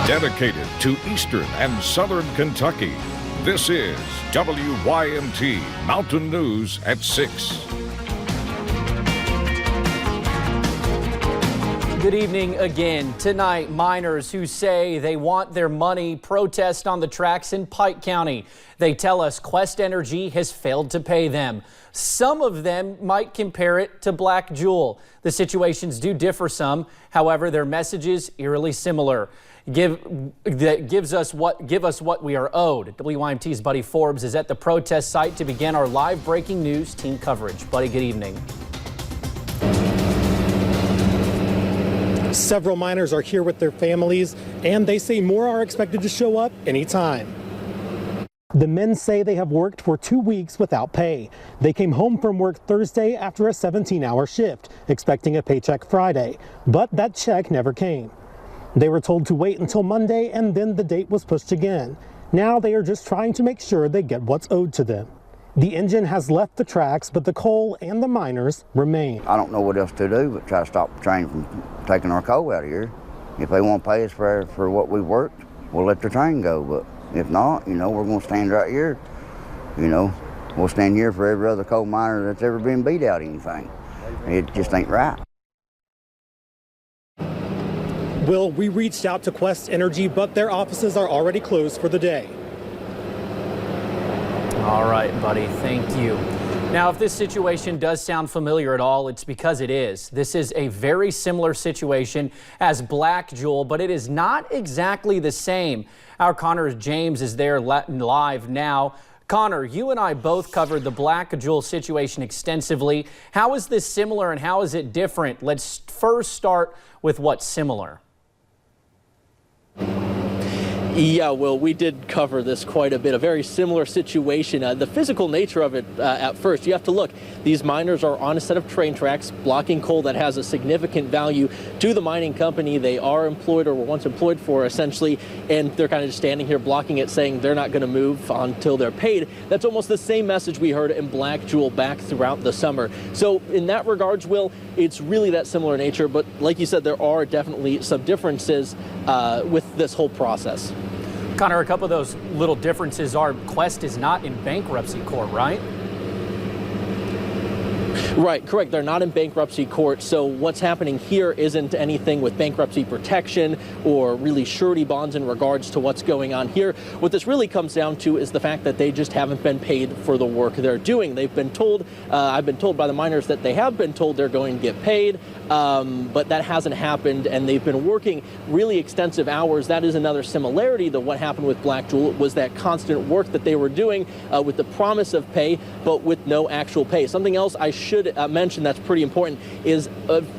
Dedicated to Eastern and Southern Kentucky, this is WYMT Mountain News at 6. Good evening again. Tonight, miners who say they want their money protest on the tracks in Pike County. They tell us Quest Energy has failed to pay them. Some of them might compare it to Black Jewel. The situations do differ some. However, their messages eerily similar. Give us what we are owed. WYMT's Buddy Forbes is at the protest site to begin our live breaking news team coverage. Buddy, good evening. Several miners are here with their families, and they say more are expected to show up anytime. The men say they have worked for 2 weeks without pay. They came home from work Thursday after a 17-hour shift, expecting a paycheck Friday, but that check never came. They were told to wait until Monday, and then the date was pushed again. Now they are just trying to make sure they get what's owed to them. The engine has left the tracks, but the coal and the miners remain. I don't know what else to do but try to stop the train from taking our coal out of here. If they want to pay us for what we worked, we'll let the train go. But if not, we're going to stand right here. We'll stand here for every other coal miner that's ever been beat out anything. It just ain't right. Will, we reached out to Quest Energy, but their offices are already closed for the day. All right, buddy, thank you. Now, if this situation does sound familiar at all, it's because it is. This is a very similar situation as Black Jewel, but it is not exactly the same. Our Connor James is there live now. Connor, you and I both covered the Black Jewel situation extensively. How is this similar and how is it different? Let's first start with what's similar. Yeah, well, we did cover this quite a bit, a very similar situation. The physical nature of it at first, you have to look. These miners are on a set of train tracks blocking coal that has a significant value to the mining company they are employed or were once employed for, essentially, and they're kind of just standing here blocking it, saying they're not going to move until they're paid. That's almost the same message we heard in Black Jewel back throughout the summer. So in that regards, Will, it's really that similar nature, but like you said, there are definitely some differences with this whole process. Connor, a couple of those little differences are Quest is not in bankruptcy court, right? Right, correct. They're not in bankruptcy court, so what's happening here isn't anything with bankruptcy protection or really surety bonds in regards to what's going on here. What this really comes down to is the fact that they just haven't been paid for the work they're doing. They've been told, I've been told by the miners that they have been told they're going to get paid, but that hasn't happened, and they've been working really extensive hours. That is another similarity to what happened with Black Jewel, was that constant work that they were doing with the promise of pay, but with no actual pay. Something else I should mention that's pretty important is,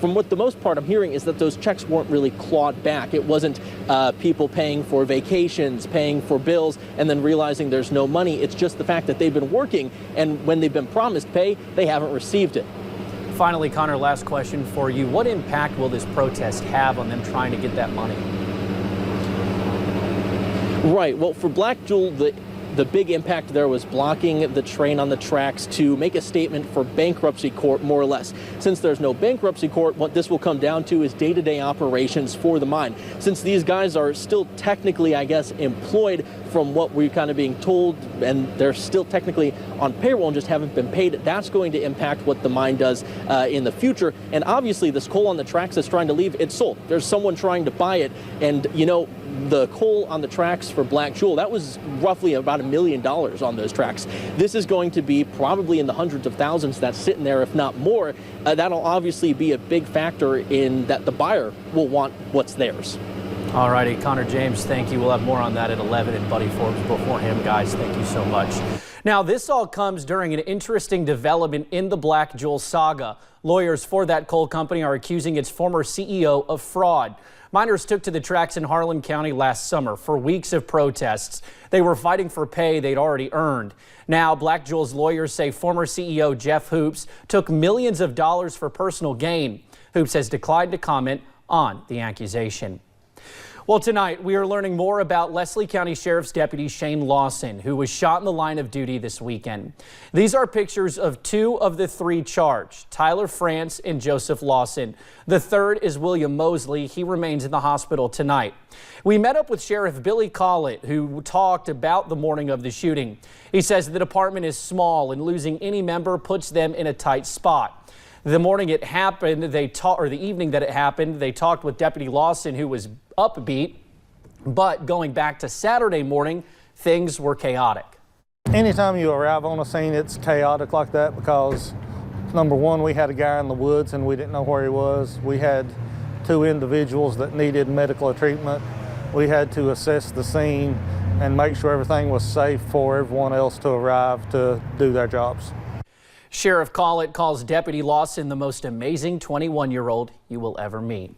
from what the most part I'm hearing, is that those checks weren't really clawed back. It wasn't people paying for vacations, paying for bills, and then realizing there's no money. It's just the fact that they've been working, and when they've been promised pay, they haven't received it. Finally, Connor, last question for you. What impact will this protest have on them trying to get that money? Right. Well, for Black Jewel, the big impact there was blocking the train on the tracks to make a statement for bankruptcy court, more or less. Since there's no bankruptcy court, what this will come down to is day-to-day operations for the mine. Since these guys are still technically, I guess, employed from what we're kind of being told, and they're still technically on payroll and just haven't been paid, that's going to impact what the mine does in the future. And obviously, this coal on the tracks that's trying to leave, it's sold. There's someone trying to buy it, and the coal on the tracks for Black Jewel, that was roughly about $1 million on those tracks. This is going to be probably in the hundreds of thousands that's sitting there, if not more. That'll obviously be a big factor in that the buyer will want what's theirs. All righty, Connor James, thank you. We'll have more on that at 11, and Buddy Forbes before him. Guys, thank you so much. Now, this all comes during an interesting development in the Black Jewel saga. Lawyers for that coal company are accusing its former CEO of fraud. Miners took to the tracks in Harlan County last summer for weeks of protests. They were fighting for pay they'd already earned. Now, Black Jewel's lawyers say former CEO Jeff Hoops took millions of dollars for personal gain. Hoops has declined to comment on the accusation. Well, tonight we are learning more about Leslie County Sheriff's Deputy Shane Lawson, who was shot in the line of duty this weekend. These are pictures of 2 of the 3 charged, Tyler France and Joseph Lawson. The third is William Mosley. He remains in the hospital tonight. We met up with Sheriff Billy Collett, who talked about the morning of the shooting. He says the department is small and losing any member puts them in a tight spot. The morning it happened, the evening that it happened, they talked with Deputy Lawson, who was upbeat, but going back to Saturday morning, things were chaotic. Anytime you arrive on a scene, it's chaotic like that because, number one, we had a guy in the woods and we didn't know where he was. We had 2 individuals that needed medical treatment. We had to assess the scene and make sure everything was safe for everyone else to arrive to do their jobs. Sheriff Collett calls Deputy Lawson the most amazing 21-year-old you will ever meet.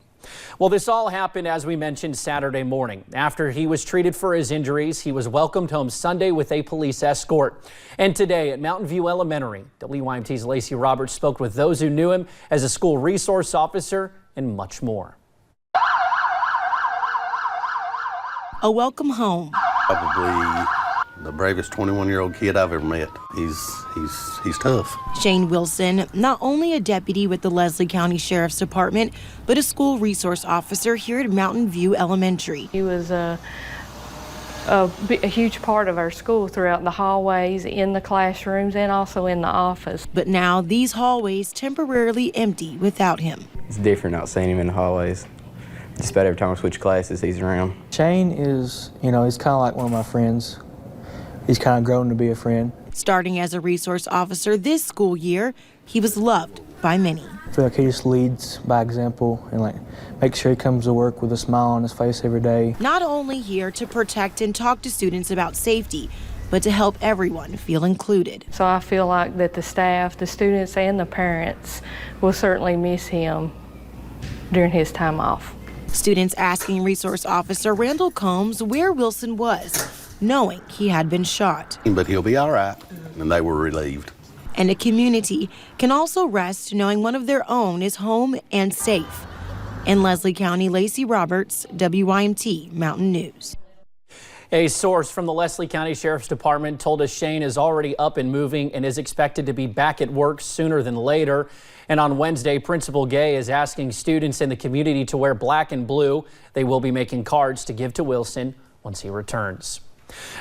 Well, this all happened, as we mentioned, Saturday morning. After he was treated for his injuries, he was welcomed home Sunday with a police escort. And today at Mountain View Elementary, WYMT's Lacey Roberts spoke with those who knew him as a school resource officer and much more. A welcome home. Probably the bravest 21-year-old kid I've ever met. He's tough. Shane Wilson, not only a deputy with the Leslie County Sheriff's Department, but a school resource officer here at Mountain View Elementary. He was a huge part of our school throughout the hallways, in the classrooms, and also in the office. But now these hallways temporarily empty without him. It's different not seeing him in the hallways. Just about every time I switch classes, he's around. Shane is, he's kind of like one of my friends. He's kind of grown to be a friend. Starting as a resource officer this school year, he was loved by many. I feel like he just leads by example and makes sure he comes to work with a smile on his face every day. Not only here to protect and talk to students about safety, but to help everyone feel included. So I feel like that the staff, the students, and the parents will certainly miss him during his time off. Students asking resource officer Randall Combs where Wilson was, knowing he had been shot. But he'll be all right, and they were relieved. And a community can also rest knowing one of their own is home and safe. In Leslie County, Lacey Roberts, WYMT Mountain News. A source from the Leslie County Sheriff's Department told us Shane is already up and moving and is expected to be back at work sooner than later. And on Wednesday, Principal Gay is asking students in the community to wear black and blue. They will be making cards to give to Wilson once he returns.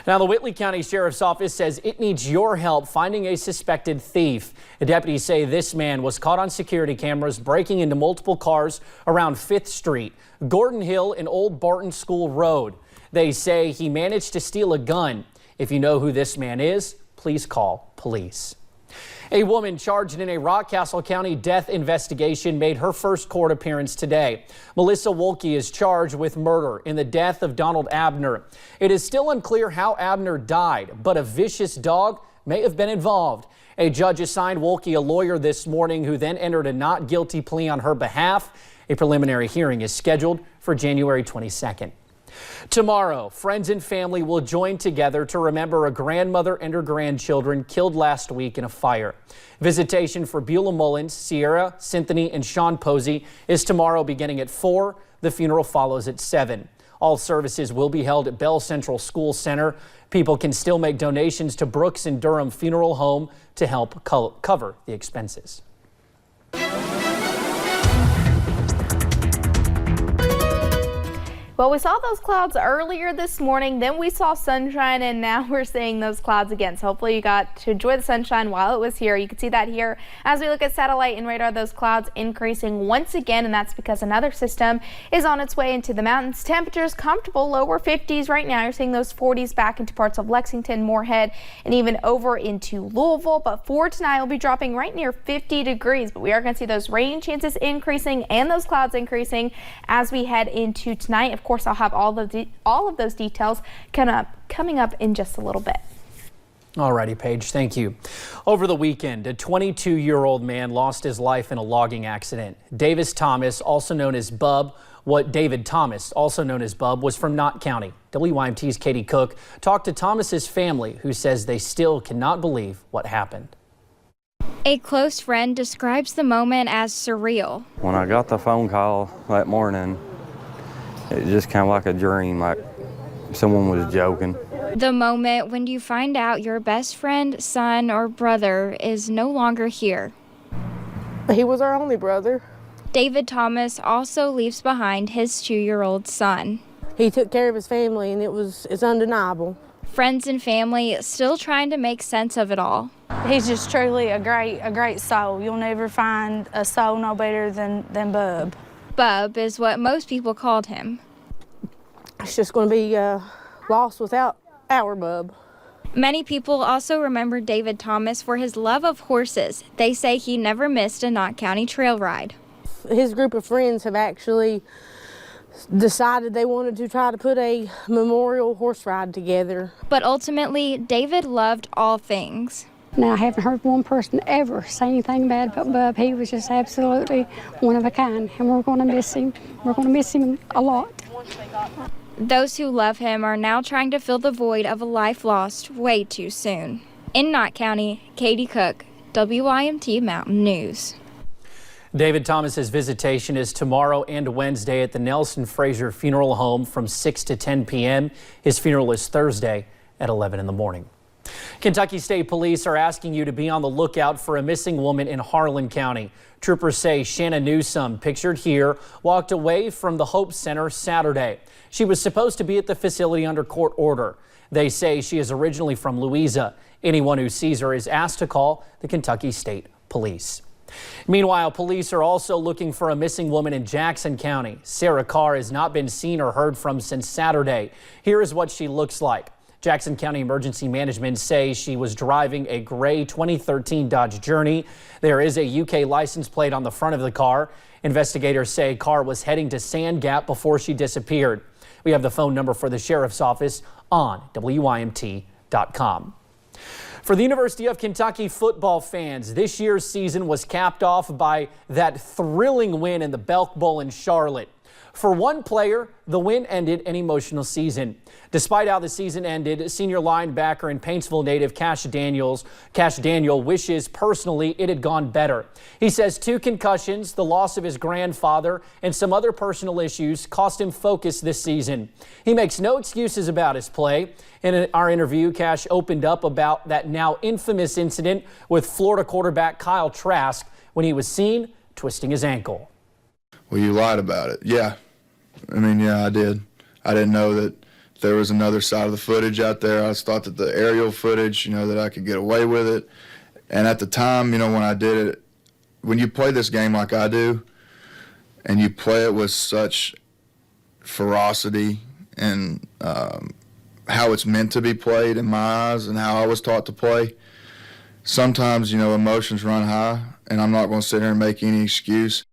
Now, the Whitley County Sheriff's Office says it needs your help finding a suspected thief. The deputies say this man was caught on security cameras breaking into multiple cars around 5th Street, Gordon Hill, and Old Barton School Road. They say he managed to steal a gun. If you know who this man is, please call police. A woman charged in a Rockcastle County death investigation made her first court appearance today. Melissa Wolke is charged with murder in the death of Donald Abner. It is still unclear how Abner died, but a vicious dog may have been involved. A judge assigned Wolke a lawyer this morning who then entered a not guilty plea on her behalf. A preliminary hearing is scheduled for January 22nd. Tomorrow, friends and family will join together to remember a grandmother and her grandchildren killed last week in a fire. Visitation for Beulah Mullins, Sierra, Cynthia, and Sean Posey is tomorrow beginning at 4. The funeral follows at 7. All services will be held at Bell Central School Center. People can still make donations to Brooks and Durham Funeral Home to help cover the expenses. Well, we saw those clouds earlier this morning, then we saw sunshine, and now we're seeing those clouds again. So hopefully you got to enjoy the sunshine while it was here. You can see that here as we look at satellite and radar, those clouds increasing once again, and that's because another system is on its way into the mountains. Temperatures comfortable, lower 50s right now. You're seeing those 40s back into parts of Lexington, Moorhead, and even over into Louisville. But for tonight, we'll be dropping right near 50 degrees. But we are going to see those rain chances increasing and those clouds increasing as we head into tonight. Of course, I'll have all of those details coming up in just a little bit. Alrighty, Paige, thank you. Over the weekend, a 22-year-old man lost his life in a logging accident. David Thomas, also known as Bub, was from Knott County. WYMT's Katie Cook talked to Thomas's family, who says they still cannot believe what happened. A close friend describes the moment as surreal. When I got the phone call that morning, It's just kind of like a dream, like someone was joking. The moment when you find out your best friend, son, or brother is no longer here. He was our only brother. David Thomas also leaves behind his 2-year-old son. He took care of his family, and it's undeniable. Friends and family still trying to make sense of it all. He's just truly a great soul. You'll never find a soul no better than Bub. Bub is what most people called him. It's just going to be lost without our Bub. Many people also remember David Thomas for his love of horses. They say he never missed a Knott County trail ride. His group of friends have actually decided they wanted to try to put a memorial horse ride together. But ultimately, David loved all things. Now, I haven't heard one person ever say anything bad about Bub. He was just absolutely one of a kind, and we're going to miss him. We're going to miss him a lot. Those who love him are now trying to fill the void of a life lost way too soon. In Knott County, Katie Cook, WYMT Mountain News. David Thomas's visitation is tomorrow and Wednesday at the Nelson Fraser Funeral Home from 6 to 10 p.m. His funeral is Thursday at 11 in the morning. Kentucky State Police are asking you to be on the lookout for a missing woman in Harlan County. Troopers say Shanna Newsome, pictured here, walked away from the Hope Center Saturday. She was supposed to be at the facility under court order. They say she is originally from Louisa. Anyone who sees her is asked to call the Kentucky State Police. Meanwhile, police are also looking for a missing woman in Jackson County. Sarah Carr has not been seen or heard from since Saturday. Here is what she looks like. Jackson County Emergency Management say she was driving a gray 2013 Dodge Journey. There is a UK license plate on the front of the car. Investigators say Carr was heading to Sand Gap before she disappeared. We have the phone number for the sheriff's office on WYMT.com. For the University of Kentucky football fans, this year's season was capped off by that thrilling win in the Belk Bowl in Charlotte. For one player, the win ended an emotional season. Despite how the season ended, senior linebacker and Paintsville native Kash Daniel wishes personally it had gone better. He says 2 concussions, the loss of his grandfather, and some other personal issues cost him focus this season. He makes no excuses about his play. In our interview, Kash opened up about that now infamous incident with Florida quarterback Kyle Trask when he was seen twisting his ankle. Well, you lied about it. Yeah. I did. I didn't know that there was another side of the footage out there. I just thought that the aerial footage, that I could get away with it. And at the time, when I did it, when you play this game like I do, and you play it with such ferocity and how it's meant to be played in my eyes and how I was taught to play, sometimes, emotions run high, and I'm not going to sit here and make any excuse.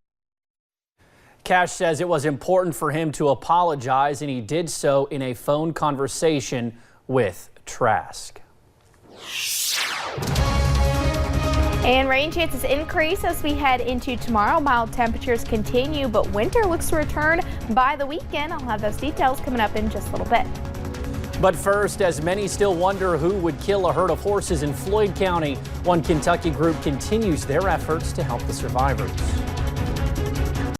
Kash says it was important for him to apologize, and he did so in a phone conversation with Trask. And rain chances increase as we head into tomorrow. Mild temperatures continue, but winter looks to return by the weekend. I'll have those details coming up in just a little bit. But first, as many still wonder who would kill a herd of horses in Floyd County, one Kentucky group continues their efforts to help the survivors.